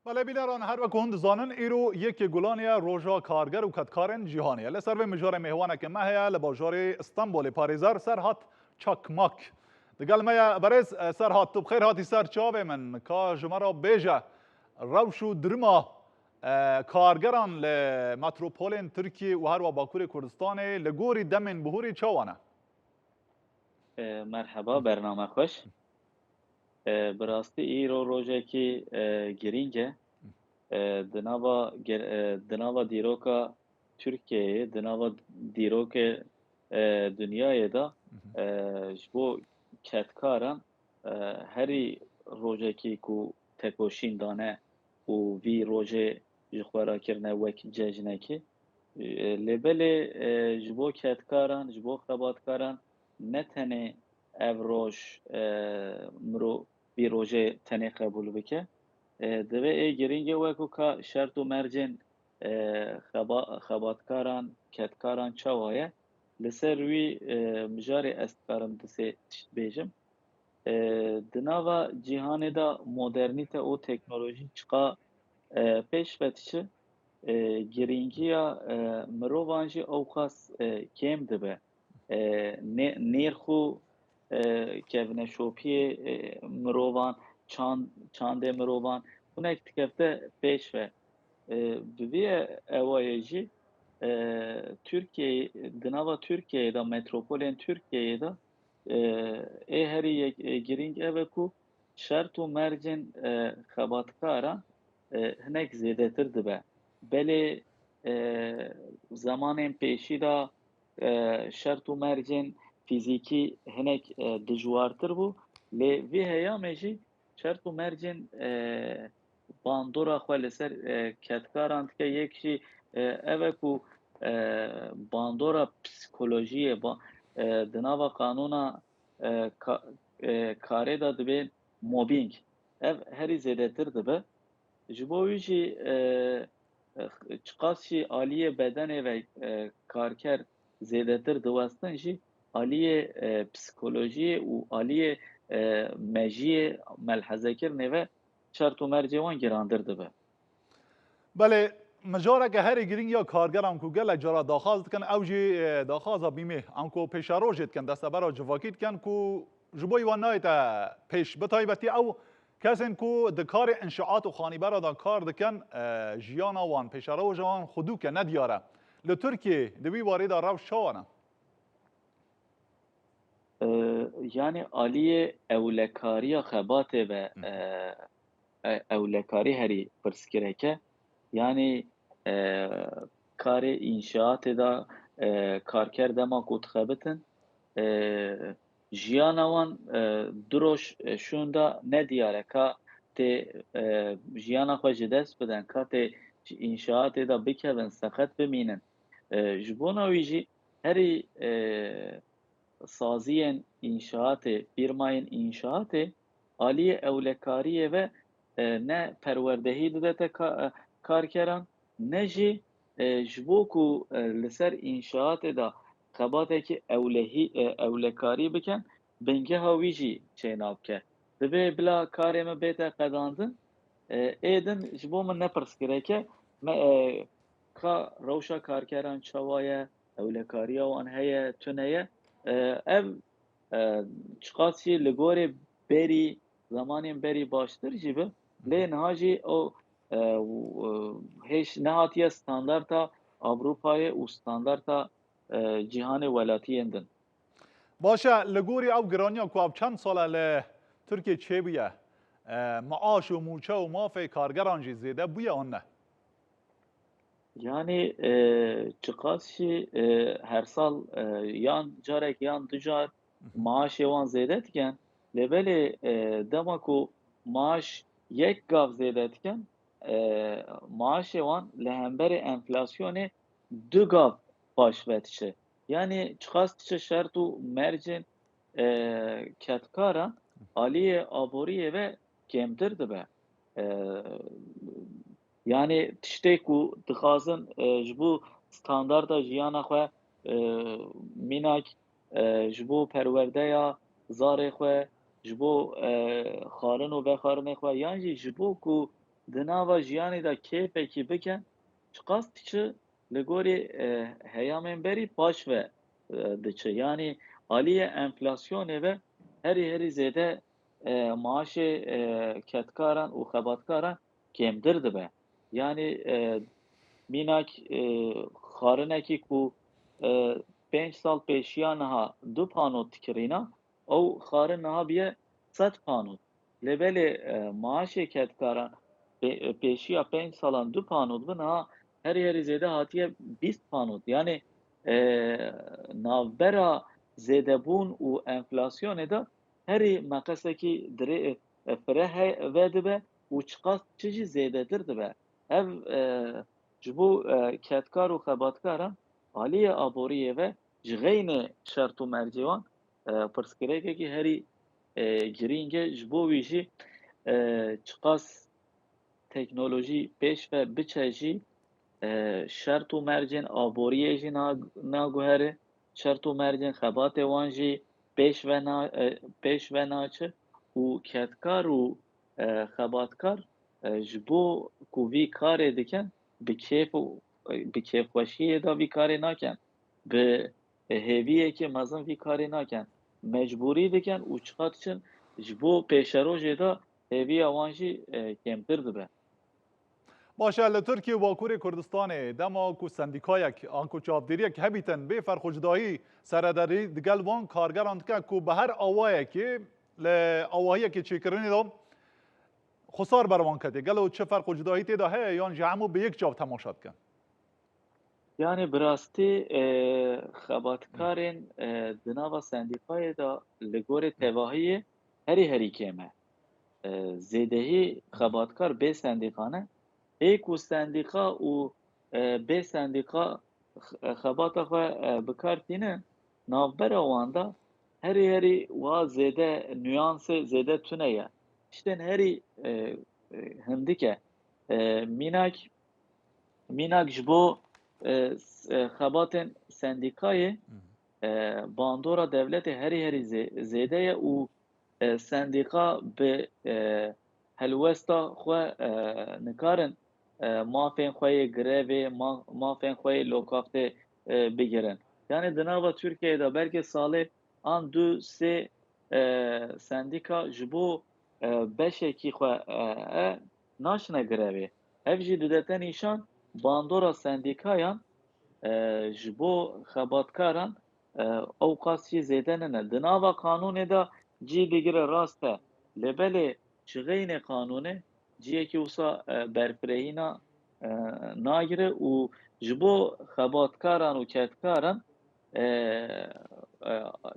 بله بیلران هر وک هند زانن ایرو یک گولانیا روژا کارگر و کتکارن جهانیه لسر به مجار مهوانه که مهیا لباجار استانبول پاریزر سر هات چکمک دگل میا برز سر هات تو بخیر هاتی سر چاوه من که جمرا بیجا روشو درما کارگران لمتروپولین ترکیه و هر و باکور کردستان لگوری دمن بهوری چوانه مرحبا برنامه خوش براستی ایرو روژه کی گرینگه دناوا دیروکا ترکیه دناوا دیروک دنیای دا جبو کتکاران هری روژه کی کو تکوشین دانه و وی روژه جخورا کرنه وک ججنه کی لبل جبو کتکاران جبو خباتکاران نتنه ev roj miro bir roje tenê qebûl bike divê ê giringê wekû ka şert û mercên xebatkaran ketkaran çawa ye li ser wî mijarê ez dikarim disê tişt bêjim di nava cîhanê da modernîte û teknolojî çiqa pêş vediçi giringiya mirovan jî ew qas kêm dibe nêrxû kevneşopiyê mirovan çandê mirovan hinek dikevte pêş ve bi vê ewayê jî Türkiye di nava Türkiye'ye da metropolên Türkiye'ye da ê herî yek giring ev e ku şert û mercên xebatkaran hinek zêdetir dibe belê zamanên pêşî da şert û mercên fîzîkî hinek dijwartir bû lê vê heyamê jî şert û mercên bandora xwe li ser ketkaran dike yek jî ev e ku bandora psikolojiyê di nava qanûna karê da dibe mobbing ev herî zêdetir dibe ji bo wî jî çiqas jî aliyê bedenê ve karker zêdetir diwestin jî aliyê psikolojiyê û aliyê mejiyê melhezekirnê ve şert û mercê wan girandir dibe بله مجاره که هر گرینگ یا کارگران کو گله جرا داخل کن او جی داخل بیمه انکو پیش روجت کن دست برا جواکیت کن کو جبوی و نایت پیش بتایبتی او کسین کو دکار انشاءات و خانی برا دا کار دکن جیانا وان پیش روجوان خودو که ندیاره لترکیه دوی وارد روش شوانه yani aliyê ewlekariya xebatê ve ewlekarî herî pirskireke yani karê înşaatê da karker dema ku dixebitin jiyana wan du roj şûn da nediyare ka tê jiyana xwe ji dest bidin ka tê ji înşaatê da bikevin seqet bimînin ji bona wî jî herî saziyên înşaatê firmayên înşaatê aliyê ewlekariyê ve ne perwerdehî didete karkeran ne jî ji bo ku li ser înşaatê da xebatekî ewlekarî bikin bingeha wî jî çêna bike dibe bila karê me bête qedandin êdin ji bo min nepirskireke me ka rewşa karkeran çawa ye ewlekariya wan heye tune ye ev çiqas jî li gorî berî zamanên berî baştir jî bi lê niha jî o hêj nehatiye standarta Avrupayê û standarta cîhanê welatiyên din. باشه لگوری او گرانیا کو او چند ساله ل ترکیه چه بیه معاش و موچه و مافه کارگران جی زیده بویه آن نه Yani çiqas jî her sal yan carek yan du car maaşê wan zêde dikin lêbelê dema ku maaş yek gav zêde dikin maaşê wan li hemberê enflasyonê du gav baş ve dişe. Yani çiqas dişe şert û mercên ketkaran aliyê aboriyê ve kêmtir dibe. Yani tiştê ku dixwazin ji bo standarda jiyana xwe mînak ji bo perwerdeya zarê xwe ji bo xwarin û vexwarinê xwe yan jî ji bo ku di nava jiyanê de kêfekî bikin, çiqas diçe li gorî heyamên berî baş ve diçe. Yani aliyê enflasyonê ve herî zêde maaşê ketkaran û xebatkaran kêmtir dibe. Yani mînak xwarinekî ku 5 sal pêşiya niha 2 panod dikirîna, ew xwarin niha biye 100 panod. Lêbelê maaşê ketkaran pêşiya 5 salan 2 panod bin, niha herî zêde hatiye 20 panod. Yani navbera zêdebûn û enflasyonê de herî meqesekî fireh vedibe û çiqas çi jî zêdetir dibe. Ev ji bo ketkar û xebatkaran aliyê aboriyê ve ji xeynê şert û mercê wan pirsgirêkekî herî girîng e. Ji bo wî jî çiqas teknolojî pêş ve biçe jî şert û mercên aboriyê jî naguhere, şert û mercên xebatê wan jî pêş ve naçe û ketkar û xebatkar ji bo ku vî karê dikin bi kêf û bi kêfxweşiyê de vî karê nakin. Bi hêviyekî mezin vî karê nakin. Mecbûrî dikin û çiqa diçin ji bo pêşerojê de hêviya wan jî kêmtir dibe. باشه li Tirkiye û Bakurê Kurdistanê dema ku sendîkayek an ku çavdêriyek hebîtin bê ferxwecdayî seredarî digel wan kargeran dike ku bi her awayekê li awahiyekê çêkirinê de xusar ber wan ketê. Gelo çi ferxwecdayî tê de heye yan ji hemû bi yek çav temaşa dikin? Yani bi rastî xebatkarên di nava sendîkayê de li gorî tevahiyê herî kêm e. Zêdehî xebatkar bê sendîqa ne. Ê ku sendîqa û bê sendîqa xebata xwe bi kar tînin, navbera wan de herî wa zêde nüyansê zêde tune ye. Tiştên herî hindik e. Mînak ji bo xebatên sendîkayê bandora devletê herî zêde ye û sendîqa bi helwesta xwe nikarin mafên xwe yê grevê, mafên xwe yê lokaftê bigirin. Yani di nava Tirkiyeyê de belkî salê an 2-3 sendîka ji bo beşekî xwe naçine grevê. Ev jî dide nîşan bandora sendîkayan ji bo xebatkaran ew qas jî zêde nine. Di nava qanûnê de cî digire rast e. Lêbelê ji xeynê qanûnê ciyekî wisa berfirehîna nagire û ji bo xebatkaran û ketkaran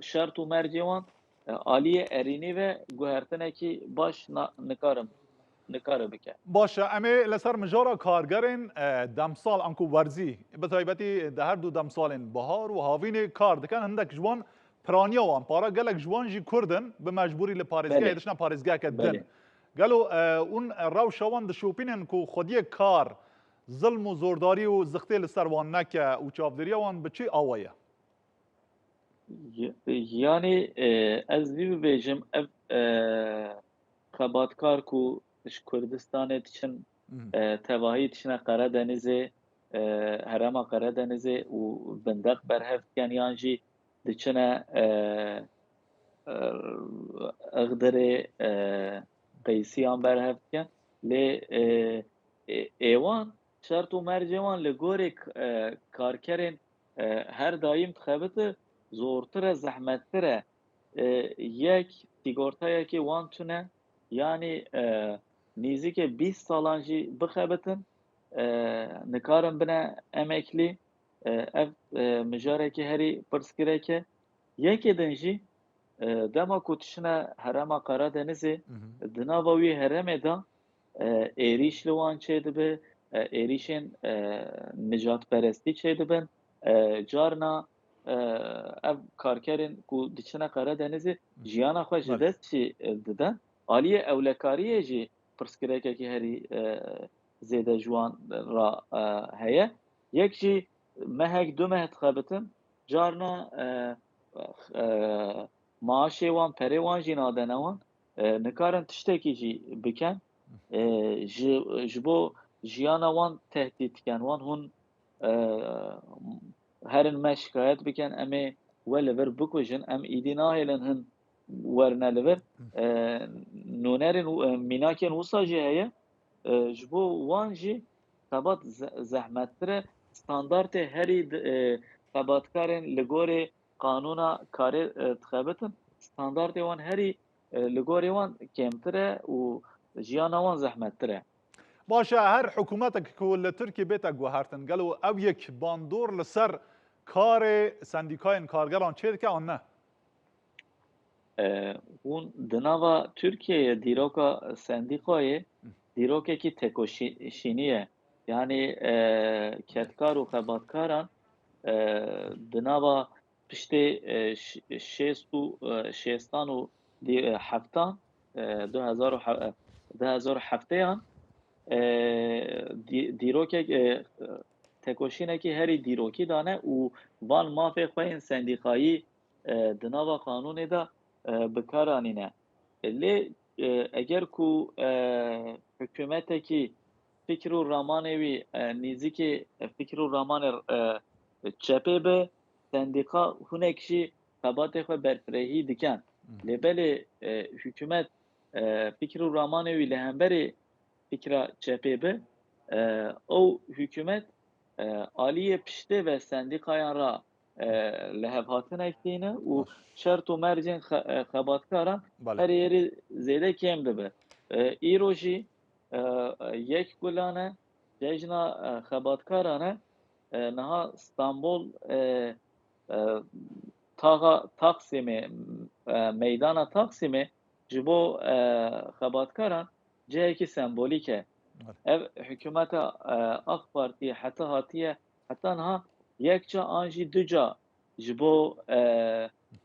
şert û mercê wan aliyê erînî ve guhertinekî baş nikare bike. باشه امê li ser mijara kargerên demsal an ku werzî bi taybetî di her du demsalên bihar û havînê kar dikin hindek ji wan piraniya wan para gelek ji wan jî Kurdin bi mecbûrî li parêzgehê dişna parêzgeheke din. Gelo hûn rewşa wan dişopînin ku xwediyê kar zilm û zordarî û zixtê li ser wan neke û çavdêriya wan bi çi awa ye? Yani ez vî bibêjim ev xebatkar ku ji Kurdistanê diçin tevahî diçine Qeredenîzê, herêma Qeredenîzê û bindeq berhev dikin yan jî diçine Iğdırê, Qeysiyan berhev dikin. Lê êwan şert û mercê wan li gorî karkerên her daîm dixebite zortir e, zehmettir e. Yek sigortayekî wan tune yani nêzîkî 20 salan jî bixebitin nikarin bine emeklî. Ev mijarekî herî pirsgirêk e. Yekê din jî dema ku tişine herêma Qeredenîzê di nava wî herêmê de êrîş li wan çêdibe, êrîşên nijadperestî çêdibin. Carna ev karkerên ku diçine Qeredenîzê jiyana xwe ji dest jî didin. Aliyê ewlekariyê jî pirsgirêkekî herî zêde ji wan ra heye. Yek jî mehek du meh dixebitin carna maaşê wan perê wan jî nadene wan nikarin tiştekî jî bikin ji bo jiyana wan tehdît dikin wan hûn herin me şikayet bikin em ê we li vir bikujin em îdî nahêlin hin werne li vir nûnerên mînakên wisa jî heye ji bo wan jî xebat zehmettir e standartê herî xebatkarên li gorî qanûna karê dixebitin standartê wan herî li gorî wan kêmtir e û jiyana wan zehmettir e. باشه هر حکومتك که ول ترکی بیت گوهرتن گلو او یک باندور لسر کار سندیکای کارگران چه که آن نه Hûn di nava Tirkiyeyê dîroka sendîqayê dîrokekî tekoşînî ye. Yani ketkar û xebatkaran di nava piştê şêstan û heftan 2007yan dîrokek tekoşînekî herî dîrokî dane û van mafê xwe yên sendîqayî di nava qanûnê de bikaranîne. Lê eger ku hikûmetekî fikr û ramanê wî nêzîkî fikr û ramanê çepê be sendîqa hinek jî xebatê xwe berfirehî dikin. Lêbelê hikûmet fikr û ramanê wî li hemberî fikra çepê be ew hikûmet aliyê piştê ve sendîqayan ra li hev hatinek tîne û şert û mercên xebatkaran بله her yerî zêde kêm dibe. Îro jî yek gulan e cejna xebatkaran e niha Stenbol taxa Taksimê meydana Taksimê ji bo xebatkaran cihekî sembolîk e. Ev hikûmeta AK Partiyê heta hatiye heta niha yek ca an jî du ca ji bo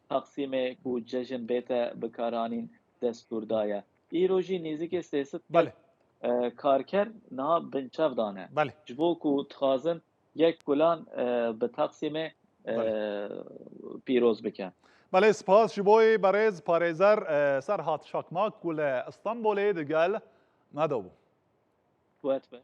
Taksimê ku cejin bête bikaranîn destûr daye. Îro jî nêzîkî sêsed بله karker niha binçev dane. بله Ji bo ku dixwazin yek gulan bi Taksimê pîroz bikin. بله سپاس جبوی برز پاریزر سر هات شاکماک گل استانبولی دگل مدو Wet be.